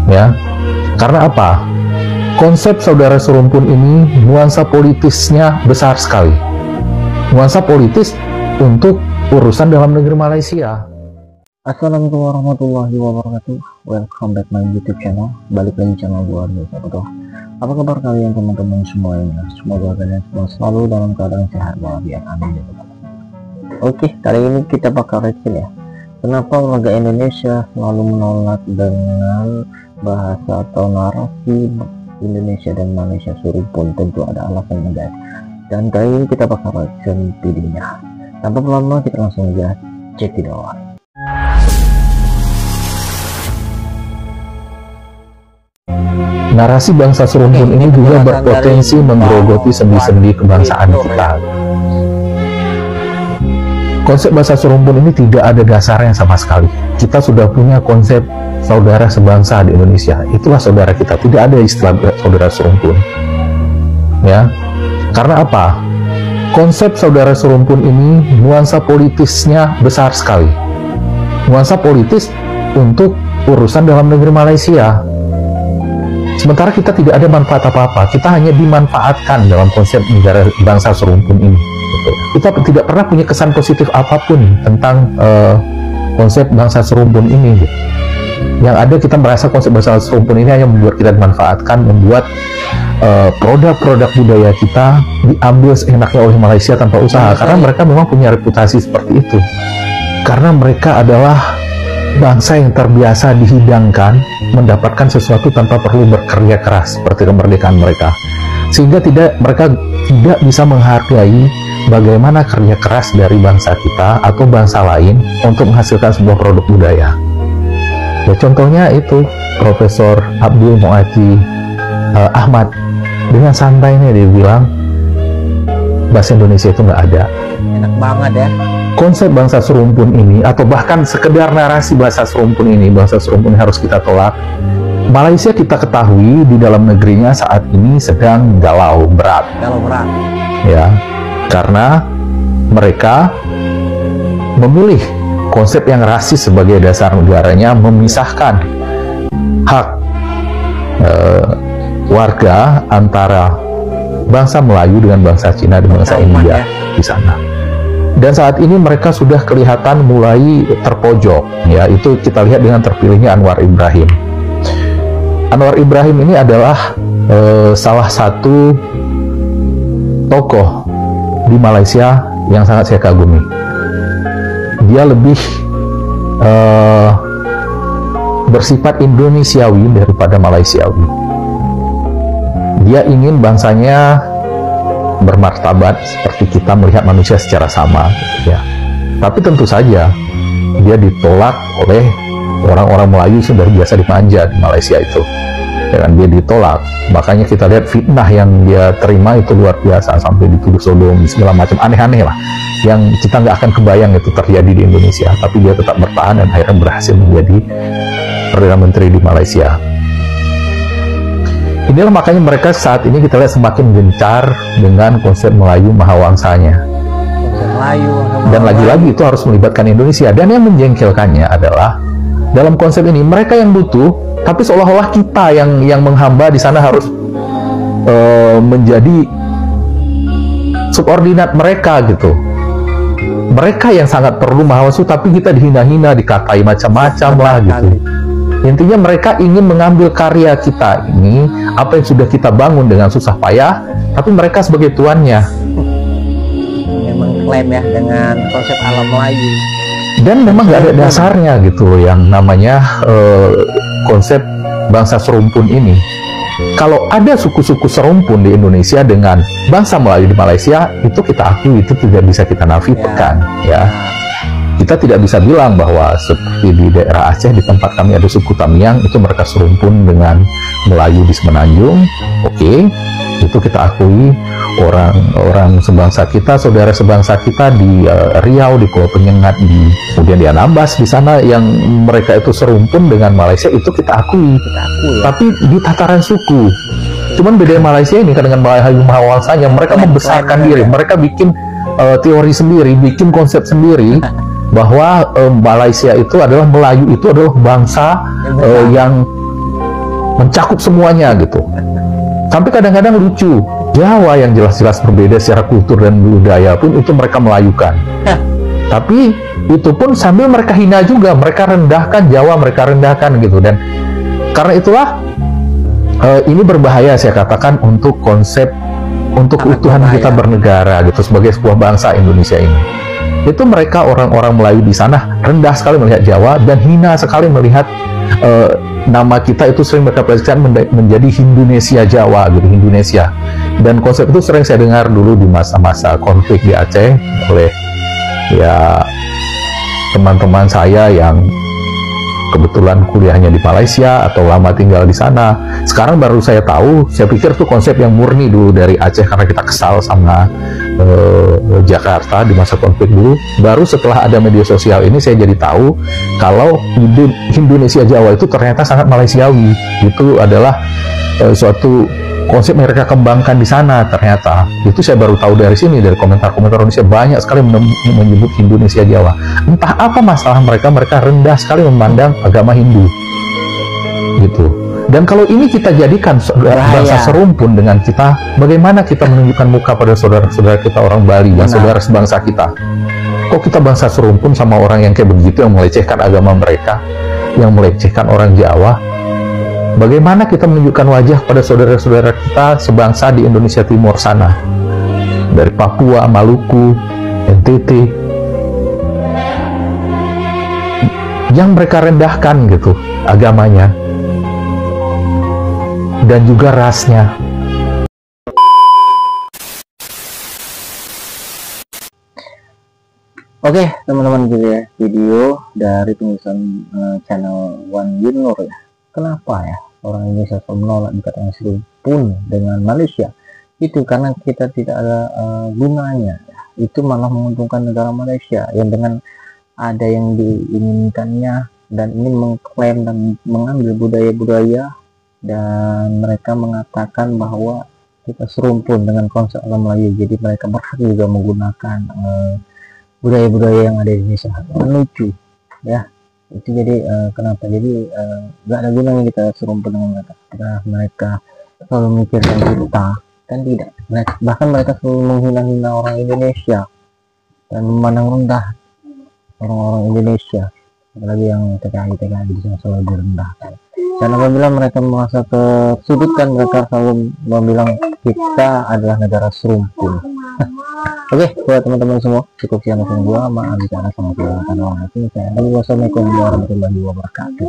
ya. Karena apa? Konsep saudara serumpun ini nuansa politisnya besar sekali. Nuansa politis untuk urusan dalam negeri Malaysia. Assalamualaikum warahmatullahi wabarakatuh. Welcome back my YouTube channel. Balik lagi channel gua Sahabat. Apa kabar kalian teman-teman semuanya? Semoga kalian semua selalu dalam keadaan sehat walafiat. Amin. Oke, kali ini kita bakal review ya. Kenapa warga Indonesia selalu menolak dengan bahasa atau narasi Indonesia dan Malaysia serumpun? Tentu ada alasannya guys. Dan kali ini kita bakal review videonya. Tanpa lama kita langsung aja cek video. Narasi bangsa serumpun ini juga berpotensi menggerogoti sendi-sendi kebangsaan kita. Konsep bangsa serumpun ini tidak ada dasarnya sama sekali. Kita sudah punya konsep saudara sebangsa di Indonesia. Itulah saudara kita. Tidak ada istilah saudara serumpun. Ya. Karena apa? Konsep saudara serumpun ini nuansa politisnya besar sekali. Nuansa politis untuk urusan dalam negeri Malaysia. Sementara kita tidak ada manfaat apa-apa, kita hanya dimanfaatkan dalam konsep negara bangsa serumpun ini. Kita tidak pernah punya kesan positif apapun tentang konsep bangsa serumpun ini. Yang ada kita merasa konsep bangsa serumpun ini hanya membuat kita dimanfaatkan, membuat produk-produk budaya kita diambil seenaknya oleh Malaysia tanpa usaha. Karena mereka memang punya reputasi seperti itu. Karena mereka adalah bangsa yang terbiasa dihidangkan, mendapatkan sesuatu tanpa perlu bekerja keras seperti kemerdekaan mereka, sehingga mereka tidak bisa menghargai bagaimana kerja keras dari bangsa kita atau bangsa lain untuk menghasilkan sebuah produk budaya. Ya, contohnya itu Profesor Abdul Muati Ahmad dengan santainya dia bilang bahasa Indonesia itu nggak ada. Enak banget ya. Konsep bangsa serumpun ini, atau bahkan sekedar narasi bangsa serumpun ini harus kita tolak. Malaysia kita ketahui di dalam negerinya saat ini sedang galau berat. Ya, karena mereka memilih konsep yang rasis sebagai dasar negaranya, memisahkan hak warga antara bangsa Melayu dengan bangsa Cina dan bangsa India di sana. Dan saat ini mereka sudah kelihatan mulai terpojok, ya. Itu kita lihat dengan terpilihnya Anwar Ibrahim. Anwar Ibrahim ini adalah salah satu tokoh di Malaysia yang sangat saya kagumi. Dia lebih bersifat Indonesiawi daripada Malaysiawi. Dia ingin bangsanya bermartabat seperti kita melihat manusia secara sama, ya. Tapi tentu saja dia ditolak oleh orang-orang Melayu yang sudah biasa dimanja di Malaysia itu. Dengan dia ditolak, makanya kita lihat fitnah yang dia terima itu luar biasa, sampai dituduh sodomi segala macam aneh-aneh lah, yang kita nggak akan kebayang itu terjadi di Indonesia. Tapi dia tetap bertahan dan akhirnya berhasil menjadi Perdana Menteri di Malaysia. Inilah makanya mereka saat ini kita lihat semakin gencar dengan konsep Melayu Mahawangsanya. Dan lagi-lagi itu harus melibatkan Indonesia. Dan yang menjengkelkannya adalah dalam konsep ini mereka yang butuh, tapi seolah-olah kita yang menghamba di sana harus menjadi subordinat mereka gitu. Mereka yang sangat perlu Mahawangsa, tapi kita dihina-hina, dikatai macam-macam lah gitu. Intinya mereka ingin mengambil karya kita ini, apa yang sudah kita bangun dengan susah payah, tapi mereka sebagai tuannya. Memang klaim ya dengan konsep alam Melayu. Dan memang nggak ada dasarnya gitu loh yang namanya konsep bangsa serumpun ini. Kalau ada suku-suku serumpun di Indonesia dengan bangsa Melayu di Malaysia, itu kita akui, itu tidak bisa kita nafikan, ya. Kita tidak bisa bilang bahwa seperti di daerah Aceh, di tempat kami ada suku Tamiang, itu mereka serumpun dengan Melayu di Semenanjung. Oke, itu kita akui. Orang sebangsa kita, saudara sebangsa kita di Riau, di Pulau Penyengat, kemudian di Anambas di sana yang mereka itu serumpun dengan Malaysia, itu kita akui. Tapi di tataran suku, cuman beda Malaysia ini dengan Melayu Mahawangsanya, mereka membesarkan diri, mereka bikin teori sendiri, bikin konsep sendiri. Bahwa Malaysia itu adalah Melayu, itu adalah bangsa yang mencakup semuanya gitu. Sampai kadang-kadang lucu, Jawa yang jelas-jelas berbeda secara kultur dan budaya pun itu mereka melayukan. Tapi itu pun sambil mereka hina juga, mereka rendahkan Jawa, mereka rendahkan gitu. Dan karena itulah ini berbahaya saya katakan untuk konsep, untuk keutuhan kita bernegara gitu sebagai sebuah bangsa Indonesia ini. Itu mereka orang-orang Melayu di sana rendah sekali melihat Jawa dan hina sekali melihat nama kita itu sering mereka presentasikan menjadi Indonesia Jawa gitu, Indonesia. Dan konsep itu sering saya dengar dulu di masa-masa konflik di Aceh oleh ya teman-teman saya yang kebetulan kuliahnya di Malaysia atau lama tinggal di sana. Sekarang baru saya tahu, saya pikir itu konsep yang murni dulu dari Aceh karena kita kesal sama Jakarta di masa konflik dulu. Baru setelah ada media sosial ini saya jadi tahu kalau Indonesia Jawa itu ternyata sangat Malaysiawi. Itu adalah suatu konsep yang mereka kembangkan di sana ternyata. Itu saya baru tahu dari sini, dari komentar-komentar Indonesia banyak sekali menyebut Indonesia Jawa. Entah apa masalah mereka rendah sekali memandang agama Hindu gitu. Dan kalau ini kita jadikan bangsa serumpun dengan kita, bagaimana kita menunjukkan muka pada saudara-saudara kita orang Bali yang saudara sebangsa kita? Kok kita bangsa serumpun sama orang yang kayak begitu, yang melecehkan agama mereka, yang melecehkan orang Jawa? Bagaimana kita menunjukkan wajah pada saudara-saudara kita sebangsa di Indonesia Timur sana, dari Papua, Maluku, NTT, yang mereka rendahkan gitu agamanya dan juga rasnya. Oke, teman-teman, gitu ya video dari tulisan channel Wan Yunur ya. Kenapa ya orang Indonesia selalu menolak dikatakan serumpun dengan Malaysia? Itu karena kita tidak ada gunanya ya. Itu malah menguntungkan negara Malaysia yang dengan ada yang diinginkannya dan ingin mengklaim dan mengambil budaya-budaya, dan mereka mengatakan bahwa kita serumpun dengan konsep alam Melayu, jadi mereka berhak juga menggunakan budaya-budaya yang ada di Indonesia. Lucu ya itu. Jadi kenapa jadi nggak ada gunanya kita serumpun dengan mereka karena mereka selalu memikirkan kita, kan tidak. Bahkan mereka selalu menghina-hina orang Indonesia dan memandang rendah orang-orang Indonesia, apalagi yang TKI di sana selalu direndahkan. Dan apabila mereka merasa tersudutkan, mereka selalu bilang kita adalah negara serumpun. Oke, buat teman-teman semua, cukup sekian dari gua. Maaf jika ada sama-sama. Wassalamualaikum warahmatullahi wabarakatuh.